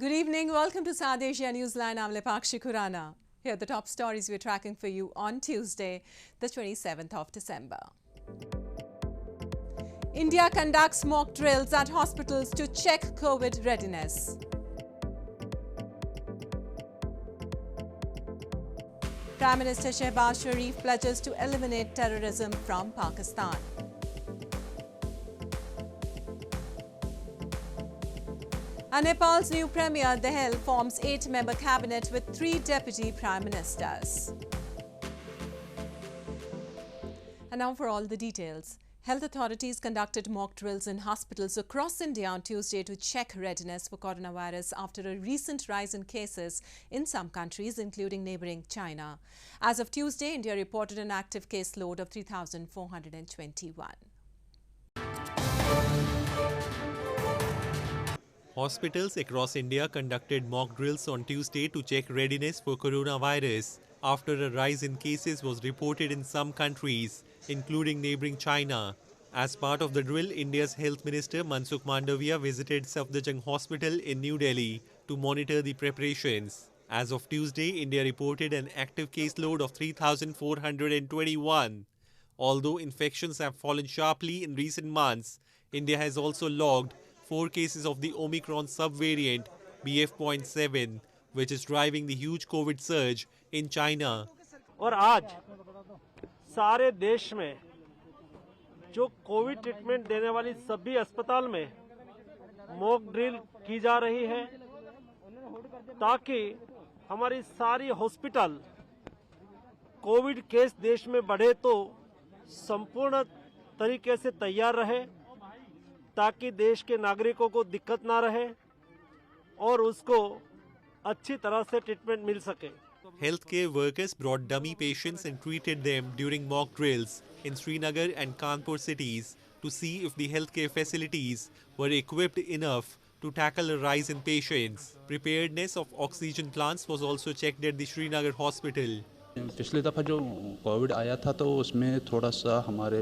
Good evening. Welcome to South Asia Newsline. I'm Lepakshi Khurana. Here are the top stories we're tracking for you on Tuesday, the 27th of December. India conducts mock drills at hospitals to check COVID readiness. Prime Minister Shehbaz Sharif pledges to eliminate terrorism from Pakistan. And Nepal's new Premier Dahal forms 8-member cabinet with 3 deputy prime ministers. And now for all the details. Health authorities conducted mock drills in hospitals across India on Tuesday to check readiness for coronavirus after a recent rise in cases in some countries, including neighbouring China. As of Tuesday, India reported an active caseload of 3,421. Hospitals across India conducted mock drills on Tuesday to check readiness for coronavirus after a rise in cases was reported in some countries, including neighbouring China. As part of the drill, India's Health Minister Mansukh Mandavia visited Safdarjung Hospital in New Delhi to monitor the preparations. As of Tuesday, India reported an active caseload of 3,421. Although infections have fallen sharply in recent months, India has also logged 4 cases of the Omicron subvariant BF.7, which is driving the huge COVID surge in China. और आज सारे देश में जो Covid treatment देने वाली सभी अस्पताल में मॉक ड्रिल की जा रही है ताकि हमारी सारी हॉस्पिटल कोविड केस देश में बढ़े तो संपूर्ण तरीके से तैयार रहे ताकि देश के नागरिकों को दिक्कत ना रहे और उसको अच्छी तरह से ट्रीटमेंट मिल सके. Healthcare workers brought dummy patients and treated them during mock drills in Srinagar and Kanpur cities to see if the healthcare facilities were equipped enough to tackle a rise in patients. Preparedness of oxygen plants was also checked at the Srinagar hospital. पिछली दफ़ा जो Covid आया था तो उसमें थोड़ा सा हमारे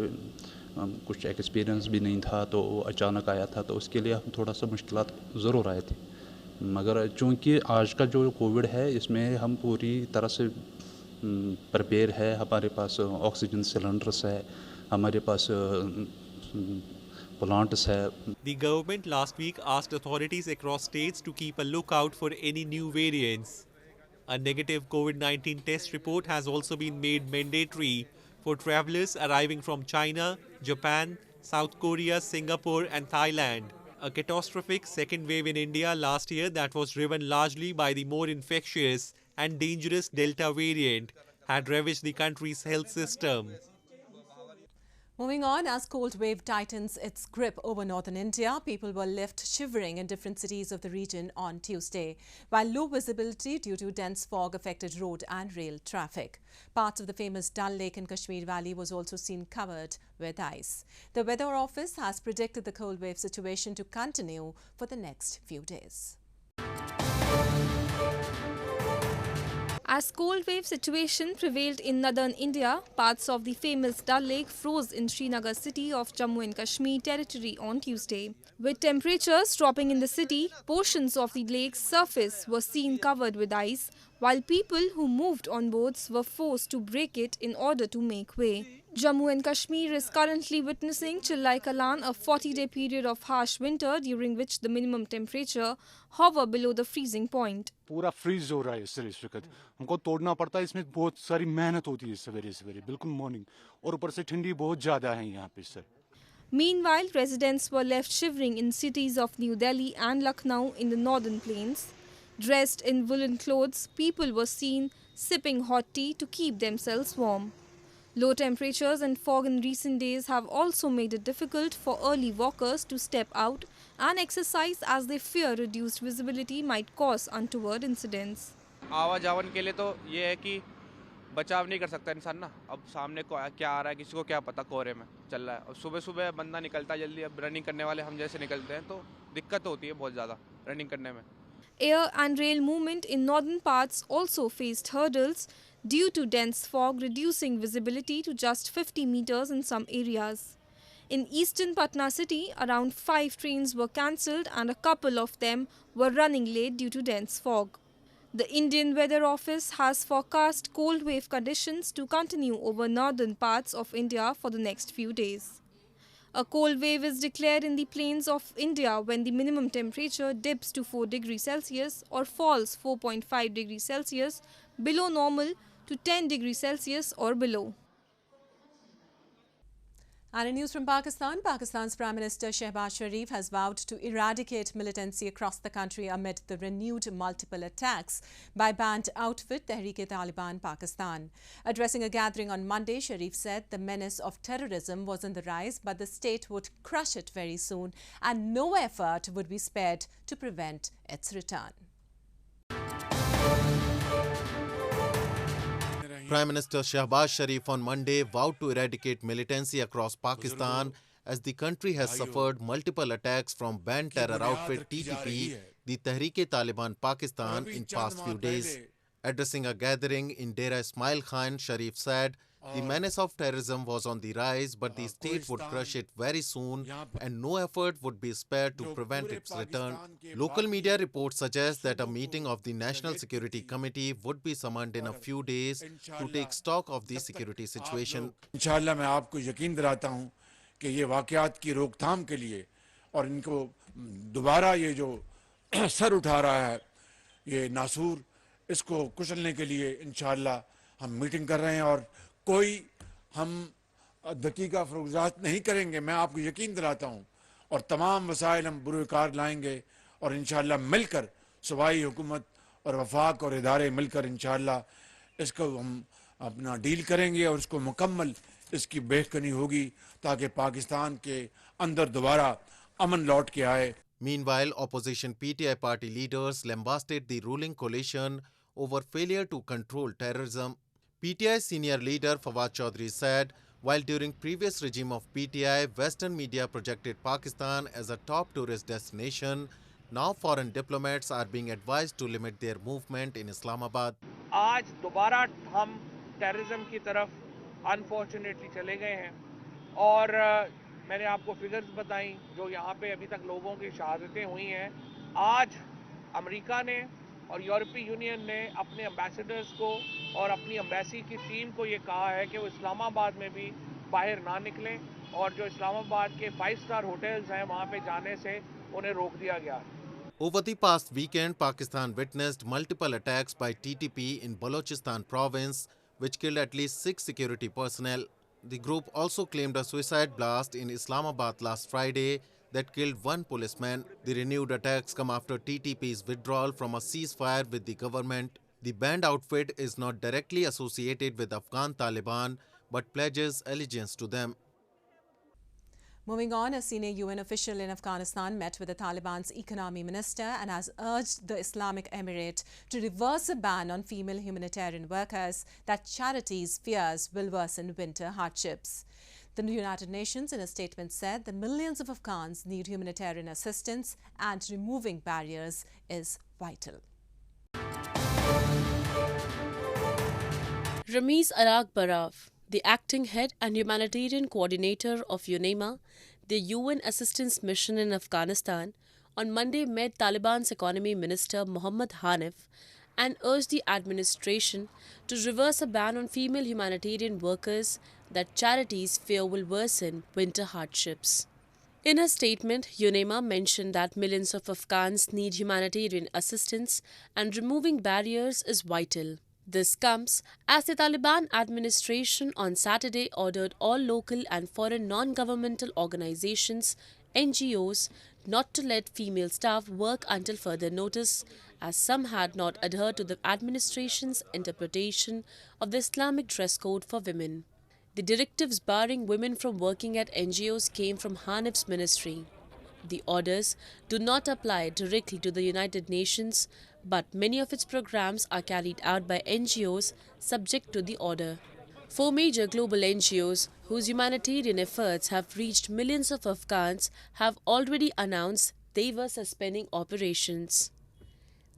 कुछ एक्सपीरियंस भी नहीं था तो अचानक आया था तो उसके लिए हम थोड़ा सा मुश्किलात ज़रूर आए थे मगर चूँकि आज का जो कोविड है इसमें हम पूरी तरह से प्रिपेयर है हमारे पास ऑक्सीजन सिलेंडर्स है हमारे पास plants है. The government last week asked authorities across states to keep a lookout for any new variants. A negative COVID-19 test report has also been made mandatory for travellers arriving from China, Japan, South Korea, Singapore and Thailand. A catastrophic second wave in India last year that was driven largely by the more infectious and dangerous Delta variant had ravaged the country's health system. Moving on, as cold wave tightens its grip over northern India, people were left shivering in different cities of the region on Tuesday, while low visibility due to dense fog affected road and rail traffic. Parts of the famous Dahal Lake in Kashmir Valley was also seen covered with ice. The Weather Office has predicted the cold wave situation to continue for the next few days. As cold wave situation prevailed in northern India, parts of the famous Dal Lake froze in Srinagar city of Jammu and Kashmir territory on Tuesday. With temperatures dropping in the city, portions of the lake's surface were seen covered with ice, while people who moved on boats were forced to break it in order to make way. Jammu and Kashmir is currently witnessing Chillai Kalan, a 40-day period of harsh winter during which the minimum temperature hover below the freezing point. पूरा freeze हो रहा है sir इस वक्त हमको तोड़ना पड़ता है इसमें बहुत सारी मेहनत होती है सवेरे सवेरे बिल्कुल मॉर्निंग और ऊपर से ठंडी बहुत ज़्यादा है यहाँ पे sir. Meanwhile, residents were left shivering in cities of New Delhi and Lucknow in the northern plains. Dressed in woolen clothes, people were seen sipping hot tea to keep themselves warm. Low temperatures and fog in recent days have also made it difficult for early walkers to step out and exercise as they fear reduced visibility might cause untoward incidents. आवाजावन के लिए तो ये है कि बचाव नहीं कर सकता इंसान ना. अब सामने को क्या आ रहा है किसी को क्या पता कोहरे में चल रहा है. और सुबह सुबह बंदा निकलता है जल्दी. अब रनिंग करने वाले हम जैसे निकलते हैं तो दिक्कत होती है बहुत ज़्यादा रनिंग करने में. Air and rail movement in northern parts also faced hurdles due to dense fog reducing visibility to just 50 meters in some areas. In eastern Patna city, around 5 trains were cancelled and a couple of them were running late due to dense fog. The Indian Weather Office has forecast cold wave conditions to continue over northern parts of India for the next few days. A cold wave is declared in the plains of India when the minimum temperature dips to 4 degrees Celsius or falls 4.5 degrees Celsius below normal to 10 degrees Celsius or below. And in news from Pakistan, Pakistan's Prime Minister Shehbaz Sharif has vowed to eradicate militancy across the country amid the renewed multiple attacks by banned outfit Tehreek-i-Taliban Pakistan. Addressing a gathering on Monday, Sharif said the menace of terrorism was on the rise, but the state would crush it very soon and no effort would be spared to prevent its return. Prime Minister Shehbaz Sharif on Monday vowed to eradicate militancy across Pakistan as the country has suffered multiple attacks from banned terror outfit TTP, the Tehreek-i-Taliban Pakistan, in past few days. Addressing a gathering in Dera Ismail Khan, Sharif said the menace of terrorism was on the rise, but the state would crush it very soon and no effort would be spared to prevent its return. Local media reports suggest that a meeting of the National Security Committee would be summoned in a few days to take stock of the security situation. इंशाल्लाह मैं आपको यकीन दिलाता हूँ कि ये वाक़यात की रोकथाम के लिए और इनको दोबारा ये जो सर उठा रहा है ये नासूर, इसको कुचलने के लिए इंशाल्लाह हम मीटिंग कर रहे हैं और कोई हम दकीका फरोख्त नहीं करेंगे, मैं आपको यकीन दिलाता हूँ, और तमाम वसाइल हम बुरुकार लाएंगे और इंशाल्लाह मिलकर सूबाई हुकूमत और वफाक और इदारे मिलकर इंशाल्लाह इसको हम अपना डील करेंगे और इसको मुकम्मल इसकी बेखनी होगी ताकि पाकिस्तान के अंदर दोबारा अमन लौट के आए. Meanwhile, opposition PTI party leaders lambasted the ruling coalition over failure to control terrorism. PTI senior leader Fawad Chaudhry said, while during previous regime of PTI, Western media projected Pakistan as a top tourist destination, now foreign diplomats are being advised to limit their movement in Islamabad. आज दोबारा हम terrorism की तरफ unfortunately चले गए हैं और मैंने आपको फिगर्स बताई जो यहाँ पे अभी तक लोगों की शहादतें हुई हैं. आज अमेरिका ने और यूरोपीय यूनियन ने अपने एम्बेसडर्स को और अपनी एम्बेसी की टीम को ये कहा है कि वो इस्लामाबाद में भी बाहर ना निकलें और जो इस्लामाबाद के 5-स्टार होटल्स हैं वहाँ पे जाने से उन्हें रोक दिया गया. Over the past weekend, Pakistan witnessed multiple attacks by TTP in Balochistan province, which killed at least 6 security personnel. The group also claimed a suicide blast in Islamabad last Friday that killed 1 policeman. The renewed attacks come after TTP's withdrawal from a ceasefire with the government. The banned outfit is not directly associated with Afghan Taliban, but pledges allegiance to them. Moving on, a senior UN official in Afghanistan met with the Taliban's economy minister and has urged the Islamic Emirate to reverse a ban on female humanitarian workers that charities fears will worsen winter hardships. The United Nations in a statement said that millions of Afghans need humanitarian assistance and removing barriers is vital. Ramiz Arak Baraf, the acting head and humanitarian coordinator of UNEMA, the UN assistance mission in Afghanistan, on Monday met Taliban's economy minister Mohammad Hanif and urged the administration to reverse a ban on female humanitarian workers that charities fear will worsen winter hardships. In a statement, UNEMA mentioned that millions of Afghans need humanitarian assistance and removing barriers is vital. This comes as the Taliban administration on Saturday ordered all local and foreign non-governmental organizations, NGOs, not to let female staff work until further notice, as some had not adhered to the administration's interpretation of the Islamic dress code for women. The directives barring women from working at NGOs came from Hanif's ministry. The orders do not apply directly to the United Nations, but many of its programs are carried out by NGOs subject to the order. 4 major global NGOs, whose humanitarian efforts have reached millions of Afghans, have already announced they were suspending operations.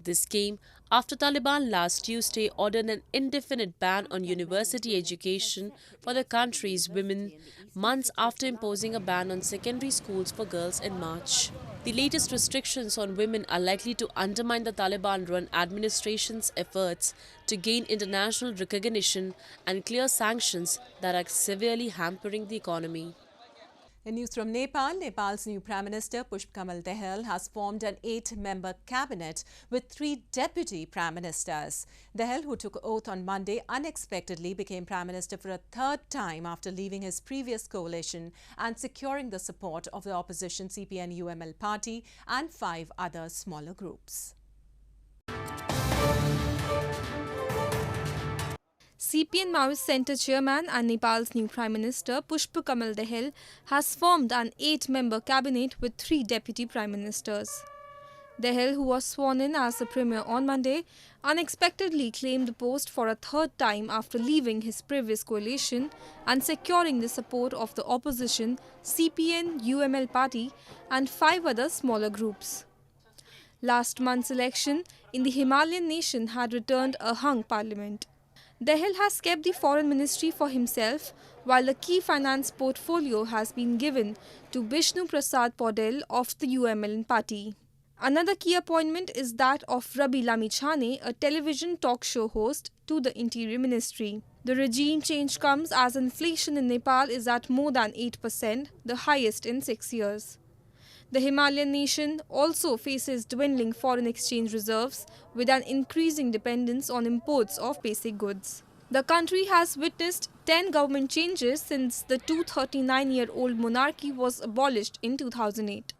This came after Taliban last Tuesday ordered an indefinite ban on university education for the country's women, months after imposing a ban on secondary schools for girls in March. The latest restrictions on women are likely to undermine the Taliban-run administration's efforts to gain international recognition and clear sanctions that are severely hampering the economy. In news from Nepal, Nepal's new Prime Minister Pushpa Dahal has formed an 8-member cabinet with 3 deputy Prime Ministers. Dahal, who took oath on Monday, unexpectedly became Prime Minister for a 3rd time after leaving his previous coalition and securing the support of the opposition CPN-UML party and 5 other smaller groups. CPN Maoist Centre Chairman and Nepal's new Prime Minister Pushpa Dahal has formed an 8-member cabinet with 3 deputy Prime Ministers. Dahal, who was sworn in as the Premier on Monday, unexpectedly claimed the post for a 3rd time after leaving his previous coalition and securing the support of the opposition CPN-UML party and 5 other smaller groups. Last month's election in the Himalayan nation had returned a hung parliament. Dahal has kept the foreign ministry for himself, while the key finance portfolio has been given to Bishnu Prasad Paudel of the UML party. Another key appointment is that of Rabi Lamichhane, a television talk show host, to the Interior Ministry. The regime change comes as inflation in Nepal is at more than 8%, the highest in 6 years. The Himalayan nation also faces dwindling foreign exchange reserves with an increasing dependence on imports of basic goods. The country has witnessed 10 government changes since the 239-year-old monarchy was abolished in 2008.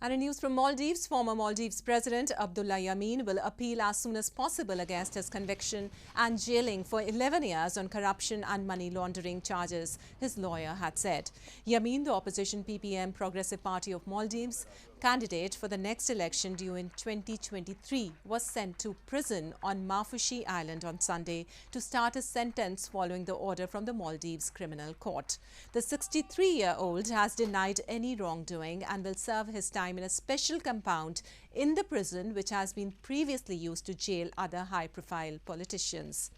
And in news from Maldives, former Maldives President Abdulla Yameen will appeal as soon as possible against his conviction and jailing for 11 years on corruption and money laundering charges, his lawyer had said. Yameen, the opposition PPM Progressive Party of Maldives candidate for the next election due in 2023, was sent to prison on Maafushi Island on Sunday to start his sentence following the order from the Maldives Criminal Court. The 63-year-old has denied any wrongdoing and will serve his time in a special compound in the prison which has been previously used to jail other high-profile politicians.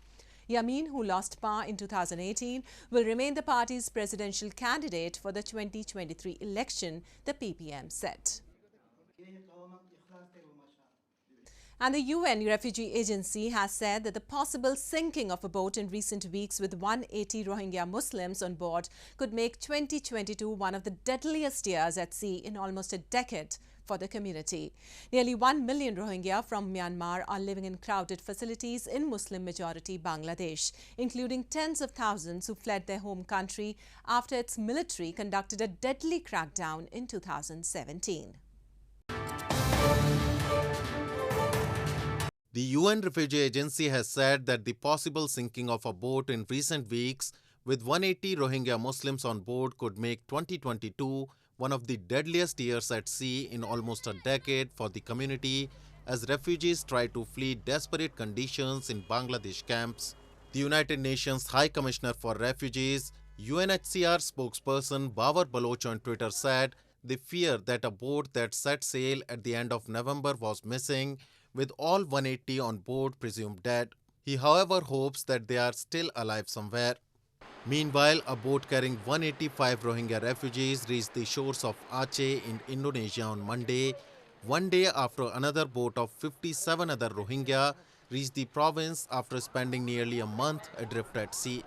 Yameen, who lost power in 2018, will remain the party's presidential candidate for the 2023 election, the PPM said. And the UN Refugee Agency has said that the possible sinking of a boat in recent weeks with 180 Rohingya Muslims on board could make 2022 one of the deadliest years at sea in almost a decade for the community. Nearly 1 million Rohingya from Myanmar are living in crowded facilities in Muslim-majority Bangladesh, including tens of thousands who fled their home country after its military conducted a deadly crackdown in 2017. The UN Refugee Agency has said that the possible sinking of a boat in recent weeks with 180 Rohingya Muslims on board could make 2022 one of the deadliest years at sea in almost a decade for the community as refugees try to flee desperate conditions in Bangladesh camps. The United Nations High Commissioner for Refugees, UNHCR spokesperson Babar Baloch on Twitter said they fear that a boat that set sail at the end of November was missing, with all 180 on board presumed dead. He, however, hopes that they are still alive somewhere. Meanwhile, a boat carrying 185 Rohingya refugees reached the shores of Aceh in Indonesia on Monday, one day after another boat of 57 other Rohingya reached the province after spending nearly a month adrift at sea.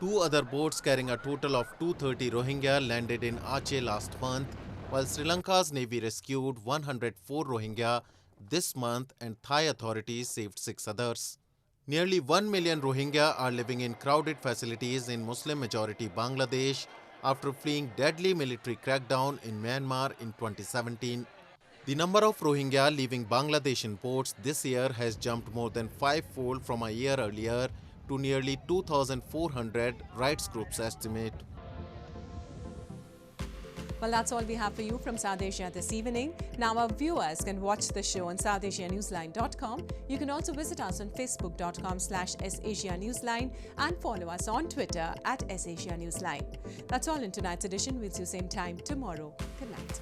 2 other boats carrying a total of 230 Rohingya landed in Aceh last month, while Sri Lanka's Navy rescued 104 Rohingya this month and Thai authorities saved 6 others. Nearly 1 million Rohingya are living in crowded facilities in Muslim-majority Bangladesh after fleeing deadly military crackdown in Myanmar in 2017. The number of Rohingya leaving Bangladesh in ports this year has jumped more than 5-fold from a year earlier to nearly 2,400, rights groups estimate. Well, that's all we have for you from South Asia this evening. Now our viewers can watch the show on SouthAsiaNewsline.com. You can also visit us on Facebook.com/SAsiaNewsline and follow us on Twitter @SAsiaNewsline. That's all in tonight's edition. We'll see you same time tomorrow. Good night.